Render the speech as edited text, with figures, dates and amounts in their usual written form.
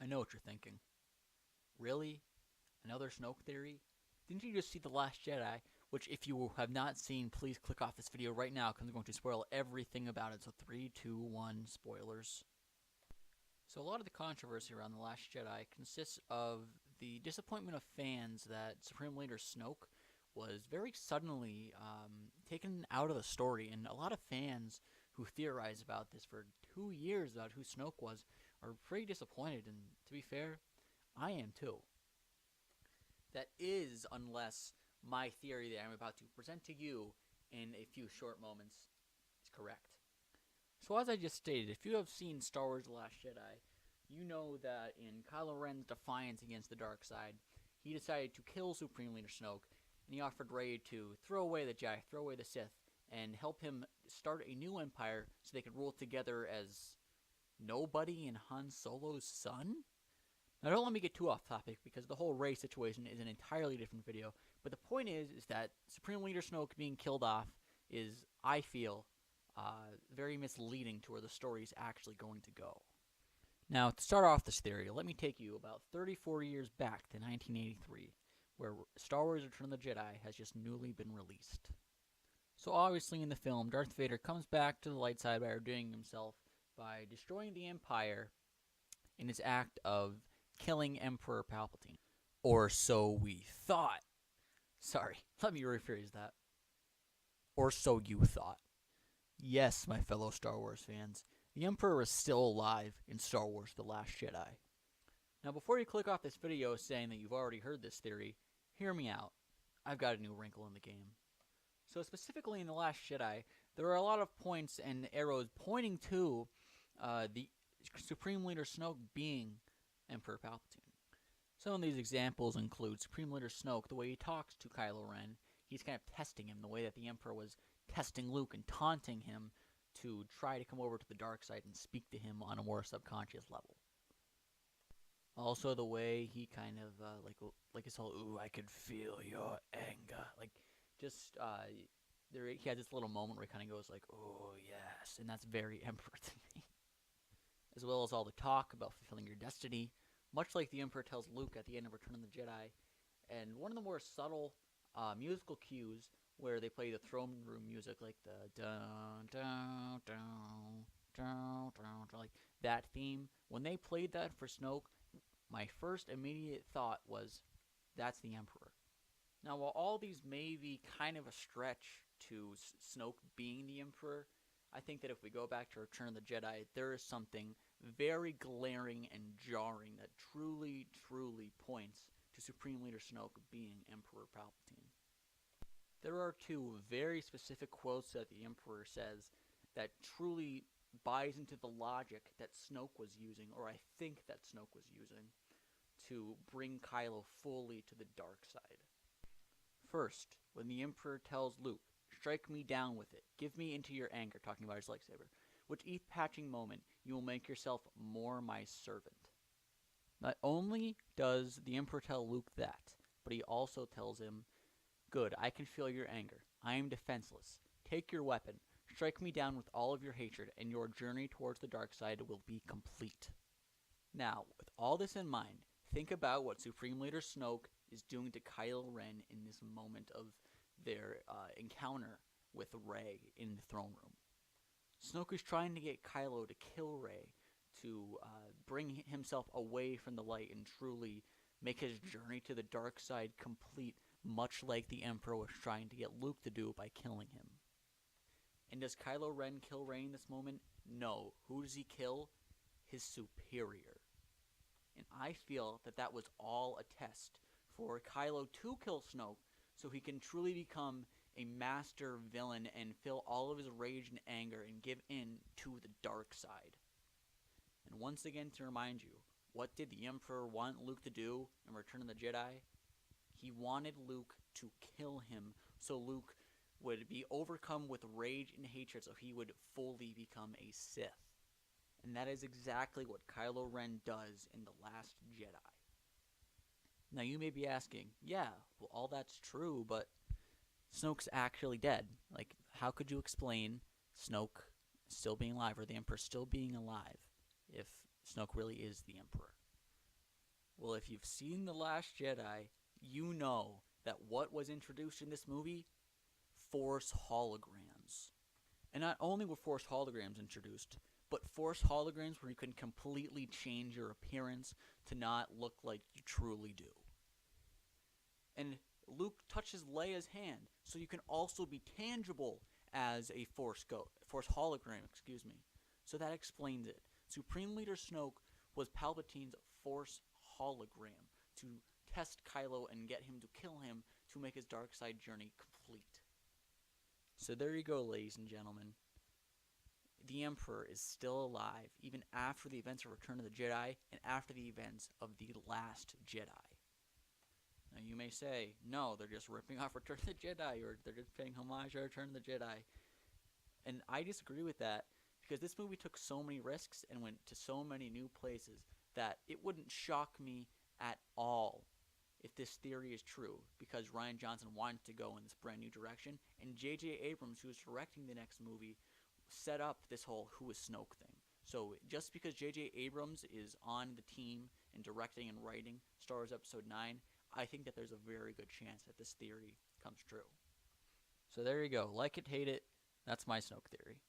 know what you're thinking. Really? Another Snoke theory? Didn't you just see The Last Jedi? Which, if you have not seen, please click off this video right now because I'm going to spoil everything about it. So 3, 2, 1, spoilers. So a lot of the controversy around The Last Jedi consists of the disappointment of fans that Supreme Leader Snoke was very suddenly taken out of the story, and a lot of fans who theorized about this for 2 years about who Snoke was are pretty disappointed, and to be fair, I am too. That is, unless my theory that I'm about to present to you in a few short moments is correct. So as I just stated, if you have seen Star Wars The Last Jedi, you know that in Kylo Ren's defiance against the dark side, he decided to kill Supreme Leader Snoke, and he offered Rey to throw away the Jedi, throw away the Sith, and help him start a new empire so they could rule together as nobody and Han Solo's son? Now don't let me get too off topic because the whole Rey situation is an entirely different video, but the point is that Supreme Leader Snoke being killed off is, I feel, very misleading to where the story is actually going to go. Now, to start off this theory, let me take you about 34 years back to 1983, where Star Wars Return of the Jedi has just newly been released. So obviously in the film, Darth Vader comes back to the light side by redeeming himself by destroying the Empire in his act of killing Emperor Palpatine. Or so we thought. Sorry, let me rephrase that. Or so you thought. Yes, my fellow Star Wars fans, the Emperor is still alive in Star Wars The Last Jedi. Now before you click off this video saying that you've already heard this theory, hear me out. I've got a new wrinkle in the game. So specifically in The Last Jedi, there are a lot of points and arrows pointing to the Supreme Leader Snoke being Emperor Palpatine. Some of these examples include Supreme Leader Snoke, the way he talks to Kylo Ren. He's kind of testing him the way that the Emperor was testing Luke and taunting him to try to come over to the dark side and speak to him on a more subconscious level. Also, the way he kind of like his whole "ooh, I could feel your anger," like just he has this little moment where he kind of goes like, "oh yes," and that's very Emperor to me. As well as all the talk about fulfilling your destiny, much like the Emperor tells Luke at the end of Return of the Jedi, and one of the more subtle musical cues where they play the throne room music, like the dun dun dun dun dun, like that theme. When they played that for Snoke, my first immediate thought was, that's the Emperor. Now, while all these may be kind of a stretch to Snoke being the Emperor, I think that if we go back to Return of the Jedi, there is something very glaring and jarring that truly, truly points to Supreme Leader Snoke being Emperor Palpatine. There are two very specific quotes that the Emperor says that truly buys into the logic that Snoke was using, or I think that Snoke was using, to bring Kylo fully to the dark side. First, when the Emperor tells Luke, "Strike me down with it, give me into your anger," talking about his lightsaber, "with each patching moment, you will make yourself more my servant." Not only does the Emperor tell Luke that, but he also tells him, "Good, I can feel your anger. I am defenseless. Take your weapon, strike me down with all of your hatred, and your journey towards the dark side will be complete." Now, with all this in mind, think about what Supreme Leader Snoke is doing to Kylo Ren in this moment of their encounter with Rey in the throne room. Snoke is trying to get Kylo to kill Rey, to bring himself away from the light and truly make his journey to the dark side complete, much like the Emperor was trying to get Luke to do by killing him. And does Kylo Ren kill Rey in this moment? No. Who does he kill? His superior. And I feel that that was all a test for Kylo to kill Snoke so he can truly become a master villain and fill all of his rage and anger and give in to the dark side. And once again, to remind you, what did the Emperor want Luke to do in Return of the Jedi? He wanted Luke to kill him so Luke would be overcome with rage and hatred so he would fully become a Sith. And that is exactly what Kylo Ren does in The Last Jedi. Now you may be asking, yeah, well all that's true, but Snoke's actually dead. Like, how could you explain Snoke still being alive, or the Emperor still being alive, if Snoke really is the Emperor? Well, if you've seen The Last Jedi, you know that what was introduced in this movie? Force holograms. And not only were Force holograms introduced, but Force holograms where you can completely change your appearance to not look like you truly do. And Luke touches Leia's hand, so you can also be tangible as a Force hologram, So that explains it. Supreme Leader Snoke was Palpatine's Force hologram to test Kylo and get him to kill him to make his dark side journey complete. So there you go, ladies and gentlemen. The Emperor is still alive, even after the events of Return of the Jedi and after the events of The Last Jedi. Now you may say, no, they're just ripping off Return of the Jedi, or they're just paying homage to Return of the Jedi. And I disagree with that, because this movie took so many risks and went to so many new places that it wouldn't shock me at all if this theory is true, because Rian Johnson wanted to go in this brand new direction, and J.J. Abrams, who is directing the next movie, set up this whole Who is Snoke thing. So just because J.J. Abrams is on the team and directing and writing Star Wars Episode 9, I think that there's a very good chance that this theory comes true. So there you go. Like it, hate it, that's my Snoke theory.